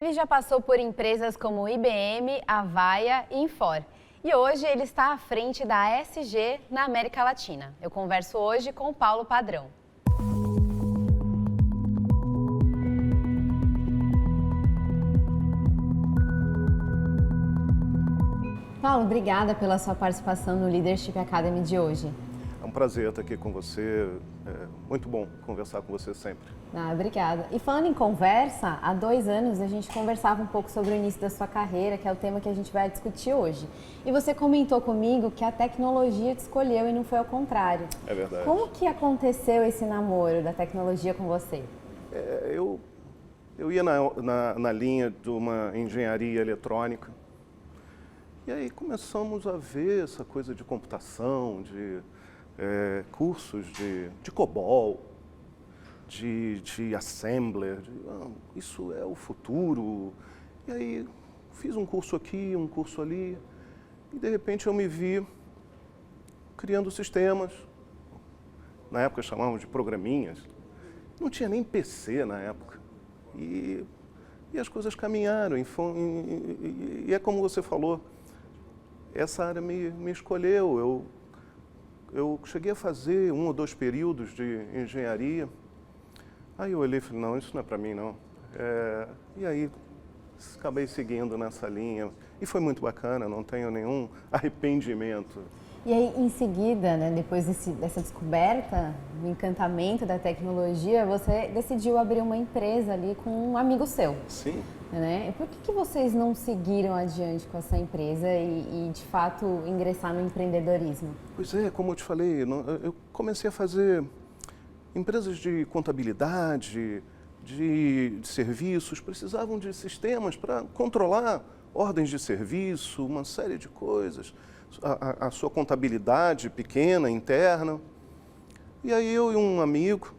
Ele já passou por empresas como IBM, Avaya e Infor. E hoje ele está à frente da SG na América Latina. Eu converso hoje com o Paulo Padrão. Paulo, obrigada pela sua participação no Leadership Academy de hoje. É um prazer estar aqui com você, é muito bom conversar com você sempre. Obrigada. E falando em conversa, há 2 anos a gente conversava um pouco sobre o início da sua carreira, que é o tema que a gente vai discutir hoje. E você comentou comigo que a tecnologia te escolheu e não foi ao contrário. É verdade. Como que aconteceu esse namoro da tecnologia com você? Eu ia na linha de uma engenharia eletrônica e aí começamos a ver essa coisa de computação, de cursos de COBOL, de assembler, isso é o futuro. E aí fiz um curso aqui, um curso ali, e de repente eu me vi criando sistemas. Na época chamávamos de programinhas. Não tinha nem PC na época. E as coisas caminharam. E é como você falou, essa área me escolheu. Eu cheguei a fazer 1 ou 2 períodos de engenharia. Aí eu olhei e falei, não, isso não é para mim, não. E aí acabei seguindo nessa linha. E foi muito bacana, não tenho nenhum arrependimento. E aí, em seguida, né, depois dessa descoberta, do encantamento da tecnologia, você decidiu abrir uma empresa ali com um amigo seu. Sim. Né? E por que vocês não seguiram adiante com essa empresa e de fato, ingressar no empreendedorismo? Pois é, como eu te falei, eu comecei a fazer empresas de contabilidade, de serviços, precisavam de sistemas para controlar ordens de serviço, uma série de coisas, a sua contabilidade pequena, interna. E aí eu e um amigo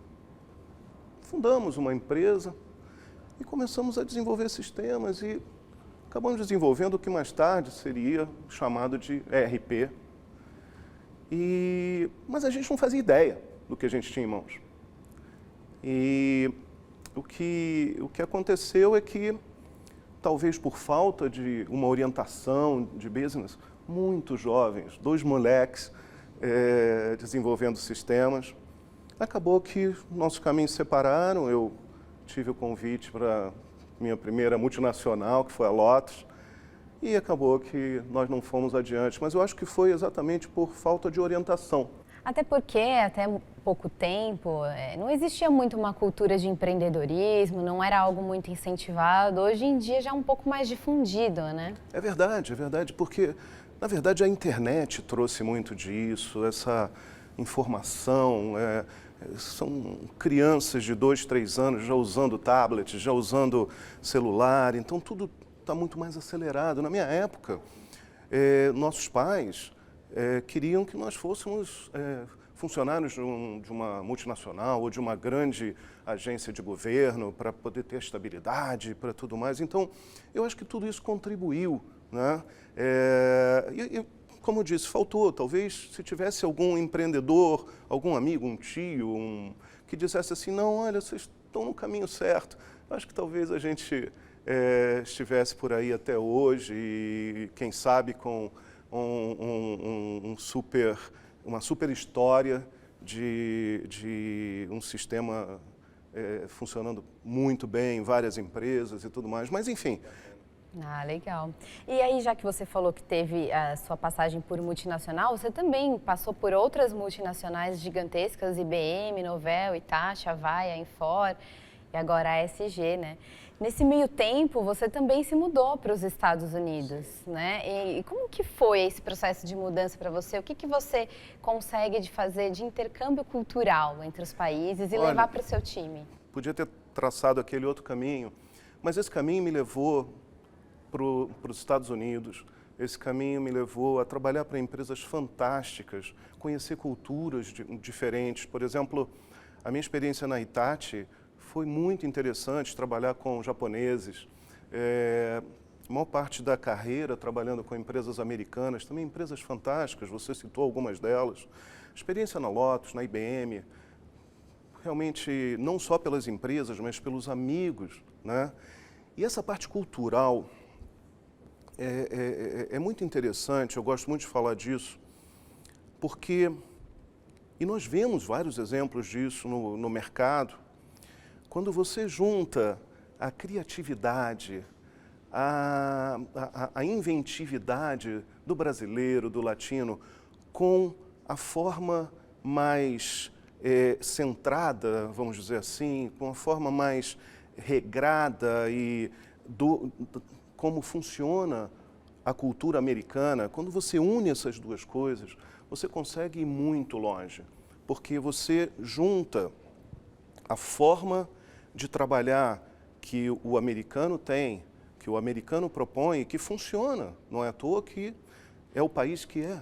fundamos uma empresa e começamos a desenvolver sistemas e acabamos desenvolvendo o que mais tarde seria chamado de ERP. Mas a gente não fazia ideia do que a gente tinha em mãos. E o que aconteceu é que, talvez por falta de uma orientação de business, muitos jovens, 2 moleques desenvolvendo sistemas, acabou que nossos caminhos se separaram. Eu tive o convite para minha primeira multinacional, que foi a Lotus, e acabou que nós não fomos adiante. Mas eu acho que foi exatamente por falta de orientação. Até porque, até pouco tempo, não existia muito uma cultura de empreendedorismo, não era algo muito incentivado. Hoje em dia já é um pouco mais difundido, né? É verdade, porque, na verdade, a internet trouxe muito disso, essa informação. São crianças de 2, 3 anos já usando tablet, já usando celular, então tudo está muito mais acelerado. Na minha época, nossos pais queriam que nós fôssemos funcionários de uma multinacional ou de uma grande agência de governo para poder ter estabilidade, para tudo mais. Então, eu acho que tudo isso contribuiu, né? Como eu disse, faltou. Talvez se tivesse algum empreendedor, algum amigo, um tio, que dissesse assim, não, olha, vocês estão no caminho certo. Eu acho que talvez a gente estivesse por aí até hoje e, quem sabe, com uma super história de um sistema funcionando muito bem, várias empresas e tudo mais. Mas, enfim. Legal. E aí, já que você falou que teve a sua passagem por multinacional, você também passou por outras multinacionais gigantescas, IBM, Novell, Hitachi, Avaya, Infor e agora a SG, né? Nesse meio tempo, você também se mudou para os Estados Unidos, né? E como que foi esse processo de mudança para você? O que você consegue fazer de intercâmbio cultural entre os países e levar para o seu time? Podia ter traçado aquele outro caminho, mas esse caminho me levou para os Estados Unidos. Esse caminho me levou a trabalhar para empresas fantásticas, conhecer culturas diferentes. Por exemplo, a minha experiência na Hitachi foi muito interessante, trabalhar com japoneses. A maior parte da carreira trabalhando com empresas americanas, também empresas fantásticas, você citou algumas delas. Experiência na Lotus, na IBM, realmente não só pelas empresas, mas pelos amigos, né? E essa parte cultural é muito interessante, eu gosto muito de falar disso, porque, e nós vemos vários exemplos disso no mercado, quando você junta a criatividade, a inventividade do brasileiro, do latino, com a forma mais centrada, vamos dizer assim, com a forma mais regrada e como funciona a cultura americana, quando você une essas duas coisas, você consegue ir muito longe, porque você junta a forma de trabalhar que o americano tem, que o americano propõe, que funciona, não é à toa que é o país que é,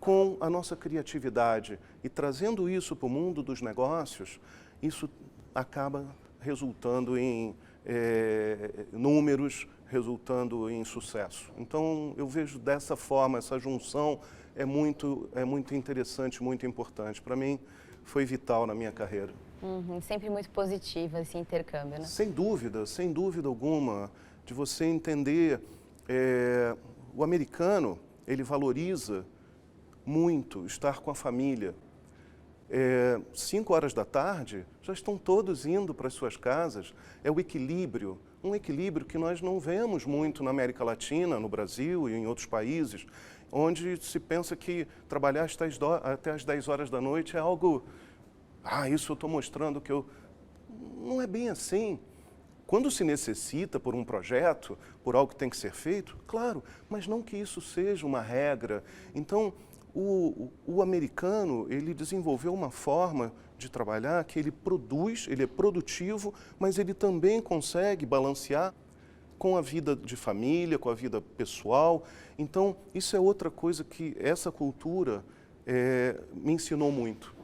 com a nossa criatividade. E trazendo isso para o mundo dos negócios, isso acaba resultando em números, resultando em sucesso. Então, eu vejo dessa forma, essa junção é muito interessante, muito importante. Para mim, foi vital na minha carreira. Sempre muito positivo esse intercâmbio, né? Sem dúvida alguma, de você entender, o americano, ele valoriza muito estar com a família. 5 horas da tarde, já estão todos indo para as suas casas. É o equilíbrio, um equilíbrio que nós não vemos muito na América Latina, no Brasil e em outros países, onde se pensa que trabalhar até as 10 horas da noite é algo... isso eu estou mostrando que eu... Não é bem assim. Quando se necessita por um projeto, por algo que tem que ser feito, claro, mas não que isso seja uma regra. Então, o americano, ele desenvolveu uma forma de trabalhar que ele produz, ele é produtivo, mas ele também consegue balancear com a vida de família, com a vida pessoal. Então, isso é outra coisa que essa cultura me ensinou muito.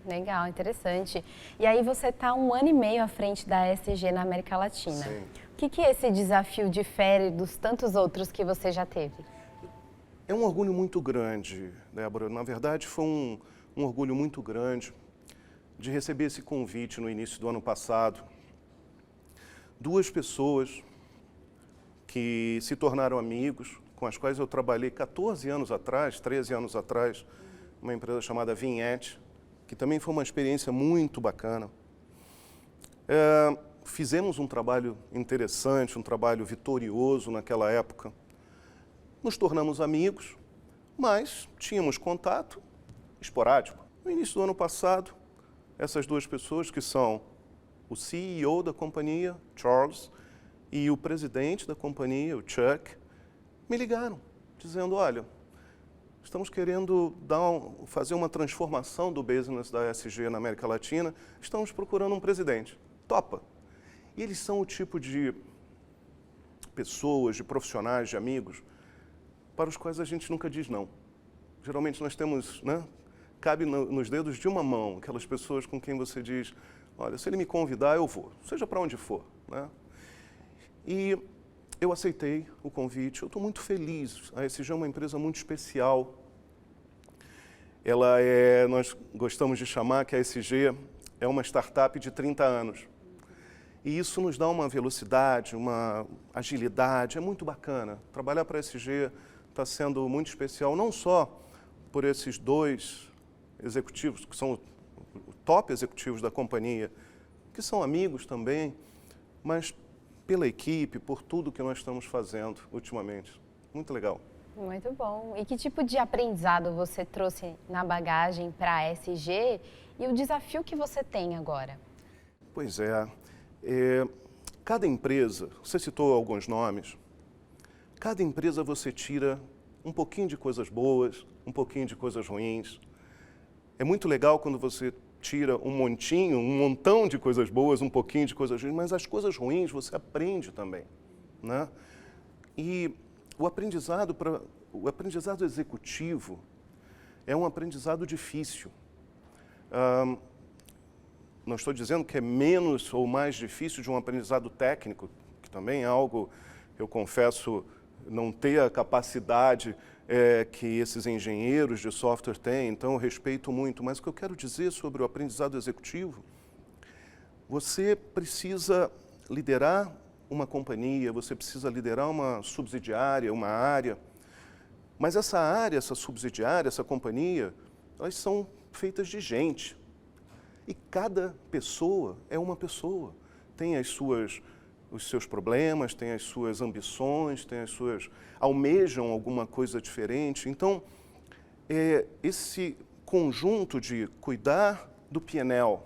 Legal, interessante. E aí você está 1 ano e meio à frente da ESG na América Latina. Sim. O que esse desafio difere dos tantos outros que você já teve? É um orgulho muito grande, Débora. Na verdade, foi um orgulho muito grande de receber esse convite no início do ano passado. 2 pessoas que se tornaram amigos, com as quais eu trabalhei 14 anos atrás, 13 anos atrás, uma empresa chamada Vignette, que também foi uma experiência muito bacana. Fizemos um trabalho interessante, um trabalho vitorioso naquela época. Nos tornamos amigos, mas tínhamos contato esporádico. No início do ano passado, essas 2 pessoas, que são o CEO da companhia, Charles, e o presidente da companhia, o Chuck, me ligaram, dizendo, olha, estamos querendo fazer uma transformação do business da ESG na América Latina, estamos procurando um presidente. Topa? E eles são o tipo de pessoas, de profissionais, de amigos, para os quais a gente nunca diz não. Geralmente nós temos, cabe nos dedos de uma mão, aquelas pessoas com quem você diz, olha, se ele me convidar, eu vou, seja para onde for. E eu aceitei o convite, eu estou muito feliz. A ESG é uma empresa muito especial. Nós gostamos de chamar que a ESG é uma startup de 30 anos. E isso nos dá uma velocidade, uma agilidade, é muito bacana. Trabalhar para a ESG está sendo muito especial, não só por esses 2 executivos, que são top executivos da companhia, que são amigos também, mas pela equipe, por tudo que nós estamos fazendo ultimamente. Muito legal. Muito bom. E que tipo de aprendizado você trouxe na bagagem para a ESG e o desafio que você tem agora? Pois cada empresa, você citou alguns nomes, cada empresa você tira um pouquinho de coisas boas, um pouquinho de coisas ruins. É muito legal quando você tira um montão de coisas boas, um pouquinho de coisas ruins, mas as coisas ruins você aprende também, E o aprendizado executivo é um aprendizado difícil. Não estou dizendo que é menos ou mais difícil de um aprendizado técnico, que também é algo, eu confesso, não ter a capacidade que esses engenheiros de software têm, então eu respeito muito. Mas o que eu quero dizer sobre o aprendizado executivo, você precisa liderar uma companhia, você precisa liderar uma subsidiária, uma área. Mas essa área, essa subsidiária, essa companhia, elas são feitas de gente. E cada pessoa é uma pessoa. Tem os seus problemas, tem as suas ambições, almejam alguma coisa diferente. Então, esse conjunto de cuidar do P&L,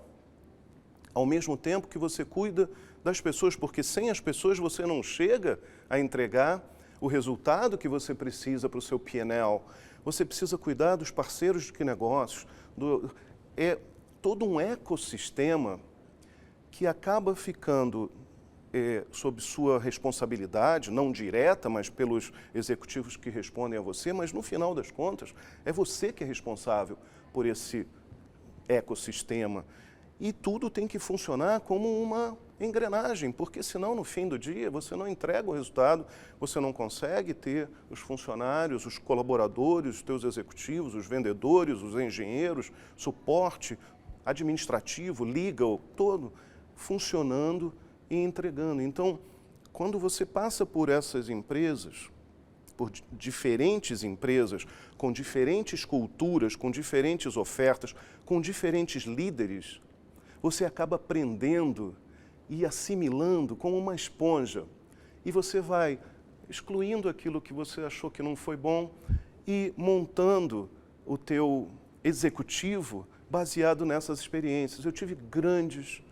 ao mesmo tempo que você cuida das pessoas, porque sem as pessoas você não chega a entregar o resultado que você precisa para o seu P&L. Você precisa cuidar dos parceiros de negócios. É todo um ecossistema que acaba ficando sob sua responsabilidade, não direta, mas pelos executivos que respondem a você, mas no final das contas, é você que é responsável por esse ecossistema. E tudo tem que funcionar como uma engrenagem, porque senão no fim do dia você não entrega o resultado, você não consegue ter os funcionários, os colaboradores, os teus executivos, os vendedores, os engenheiros, suporte administrativo, legal, todo funcionando e entregando. Então, quando você passa por essas empresas, por diferentes empresas, com diferentes culturas, com diferentes ofertas, com diferentes líderes, você acaba aprendendo e assimilando como uma esponja. E você vai excluindo aquilo que você achou que não foi bom e montando o teu executivo baseado nessas experiências. Eu tive grandes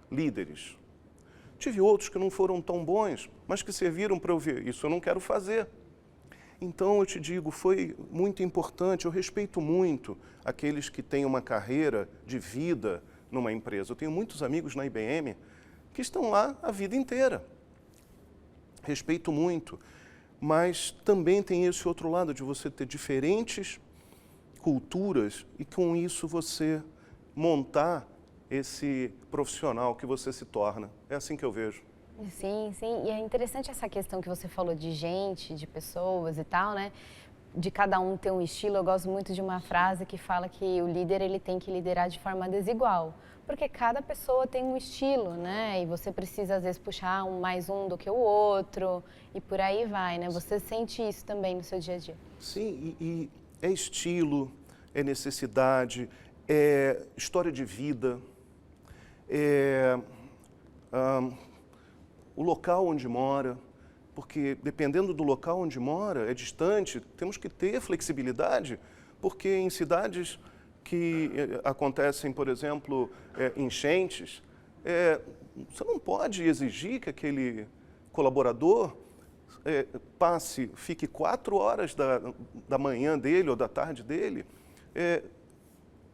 líderes. Tive outros que não foram tão bons, mas que serviram para eu ver, isso eu não quero fazer. Então, eu te digo, foi muito importante, eu respeito muito aqueles que têm uma carreira de vida numa empresa. Eu tenho muitos amigos na IBM que estão lá a vida inteira. Respeito muito, mas também tem esse outro lado de você ter diferentes culturas e com isso você montar esse profissional que você se torna. É assim que eu vejo. Sim, sim. E é interessante essa questão que você falou de gente, de pessoas e tal, né? De cada um ter um estilo. Eu gosto muito de uma frase que fala que o líder ele tem que liderar de forma desigual, porque cada pessoa tem um estilo, né? E você precisa às vezes puxar mais um do que o outro e por aí vai, né? Você sente isso também no seu dia a dia? Sim, e é estilo, é necessidade, é história de vida, o local onde mora. Porque dependendo do local onde mora, é distante, temos que ter flexibilidade, porque em cidades que acontecem, por exemplo, enchentes, você não pode exigir que aquele colaborador fique 4 horas da manhã dele ou da tarde dele,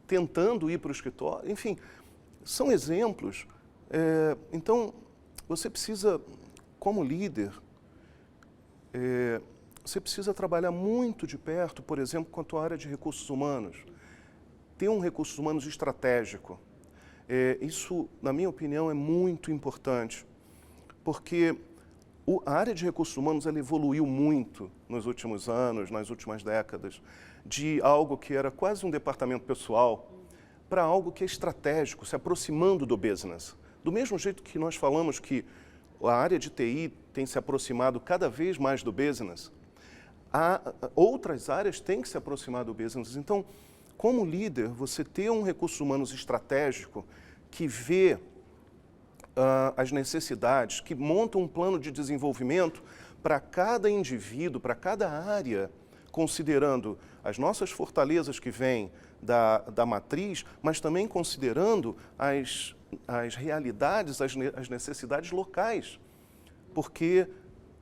tentando ir para o escritório. Enfim, são exemplos. Então, você precisa, como líder, você precisa trabalhar muito de perto, por exemplo, com a tua área de recursos humanos. Ter um recursos humanos estratégico. Isso, na minha opinião, é muito importante, porque a área de recursos humanos ela evoluiu muito nos últimos anos, nas últimas décadas, de algo que era quase um departamento pessoal para algo que é estratégico, se aproximando do business. Do mesmo jeito que nós falamos que a área de TI tem se aproximado cada vez mais do business, outras áreas têm que se aproximar do business. Então, como líder, você ter um recurso humanos estratégico que vê as necessidades, que monta um plano de desenvolvimento para cada indivíduo, para cada área, considerando as nossas fortalezas que vêm da matriz, mas também considerando as realidades, as necessidades locais. Porque,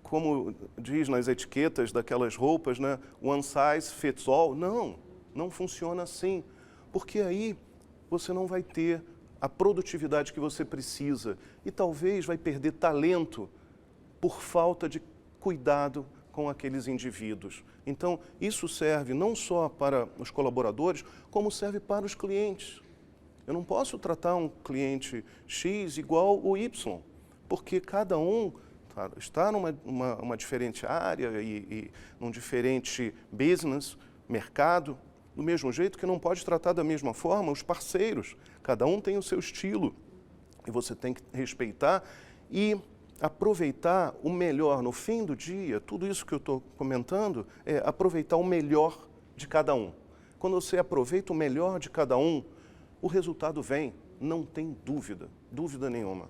como diz nas etiquetas daquelas roupas, né, one size fits all, não funciona assim. Porque aí você não vai ter a produtividade que você precisa e talvez vai perder talento por falta de cuidado com aqueles indivíduos. Então, isso serve não só para os colaboradores, como serve para os clientes. Eu não posso tratar um cliente X igual o Y, porque cada um está numa diferente área e num diferente business, mercado, do mesmo jeito que não pode tratar da mesma forma os parceiros. Cada um tem o seu estilo e você tem que respeitar e aproveitar o melhor no fim do dia, tudo isso que eu estou comentando, é aproveitar o melhor de cada um. Quando você aproveita o melhor de cada um, o resultado vem, não tem dúvida nenhuma.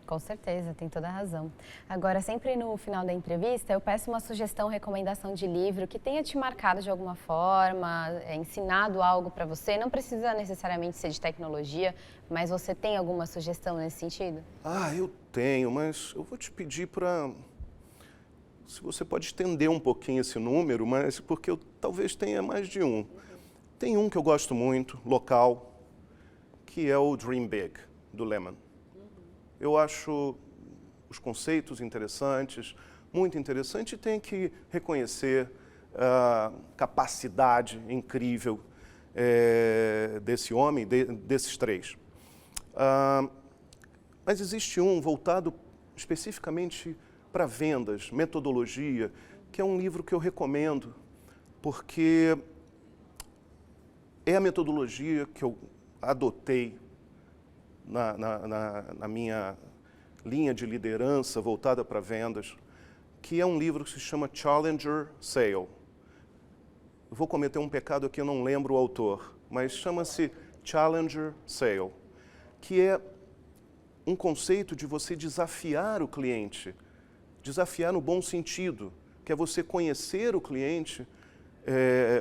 Com certeza, tem toda a razão. Agora, sempre no final da entrevista, eu peço uma sugestão, recomendação de livro que tenha te marcado de alguma forma, ensinado algo para você. Não precisa necessariamente ser de tecnologia, mas você tem alguma sugestão nesse sentido? Eu tenho, mas eu vou te pedir para... Se você pode estender um pouquinho esse número, mas porque eu talvez tenha mais de um. Tem um que eu gosto muito, local, que é o Dream Big, do Lehman. Eu acho os conceitos interessantes, muito interessante, e tem que reconhecer a capacidade incrível desse homem, desses três. Mas existe um voltado especificamente para vendas, metodologia, que é um livro que eu recomendo, porque é a metodologia que eu adotei na minha linha de liderança voltada para vendas, que é um livro que se chama Challenger Sale. Eu vou cometer um pecado aqui, eu não lembro o autor, mas chama-se Challenger Sale, que é um conceito de você desafiar o cliente, desafiar no bom sentido, que é você conhecer o cliente,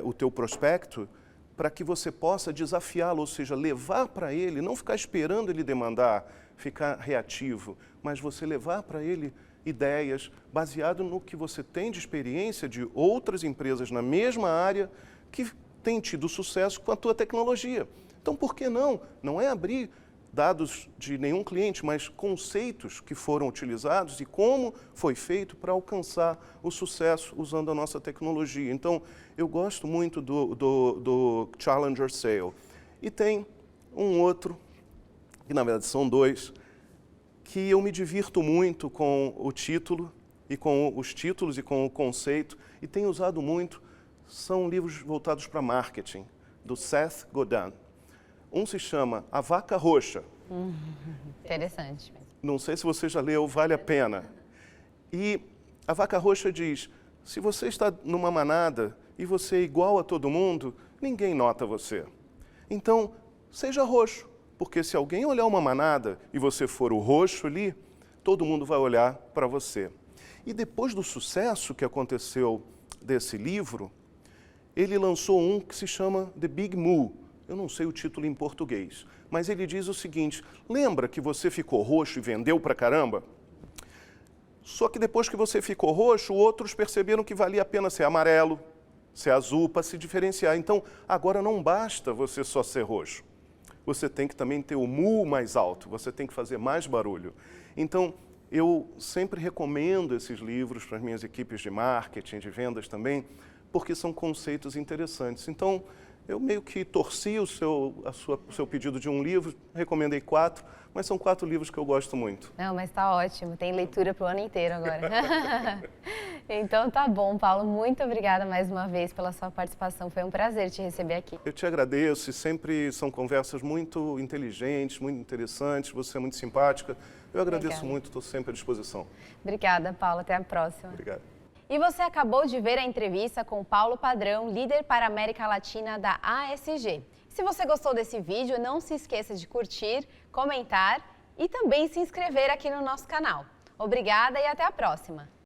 o teu prospecto, para que você possa desafiá-lo, ou seja, levar para ele, não ficar esperando ele demandar, ficar reativo, mas você levar para ele ideias baseado no que você tem de experiência de outras empresas na mesma área que têm tido sucesso com a tua tecnologia. Então, por que não? Não é abrir dados de nenhum cliente, mas conceitos que foram utilizados e como foi feito para alcançar o sucesso usando a nossa tecnologia. Então, eu gosto muito do Challenger Sale. E tem um outro, que na verdade são dois, que eu me divirto muito com o título, e com os títulos e com o conceito, e tenho usado muito, são livros voltados para marketing, do Seth Godin. Um se chama A Vaca Roxa. Interessante. Não sei se você já leu, vale a pena. E a Vaca Roxa diz, se você está numa manada e você é igual a todo mundo, ninguém nota você. Então, seja roxo, porque se alguém olhar uma manada e você for o roxo ali, todo mundo vai olhar para você. E depois do sucesso que aconteceu desse livro, ele lançou um que se chama The Big Moo. Eu não sei o título em português, mas ele diz o seguinte, lembra que você ficou roxo e vendeu pra caramba? Só que depois que você ficou roxo, outros perceberam que valia a pena ser amarelo, ser azul, para se diferenciar. Então, agora não basta você só ser roxo. Você tem que também ter o mu mais alto, você tem que fazer mais barulho. Então, eu sempre recomendo esses livros para as minhas equipes de marketing, de vendas também, porque são conceitos interessantes. Então, eu meio que torci o seu pedido de um livro, recomendei 4, mas são 4 livros que eu gosto muito. Não, mas tá ótimo, tem leitura pro ano inteiro agora. Então tá bom, Paulo, muito obrigada mais uma vez pela sua participação, foi um prazer te receber aqui. Eu te agradeço e sempre são conversas muito inteligentes, muito interessantes, você é muito simpática. Eu agradeço muito, estou sempre à disposição. Obrigada, Paulo, até a próxima. Obrigado. E você acabou de ver a entrevista com Paulo Padrão, líder para a América Latina da ASG. Se você gostou desse vídeo, não se esqueça de curtir, comentar e também se inscrever aqui no nosso canal. Obrigada e até a próxima!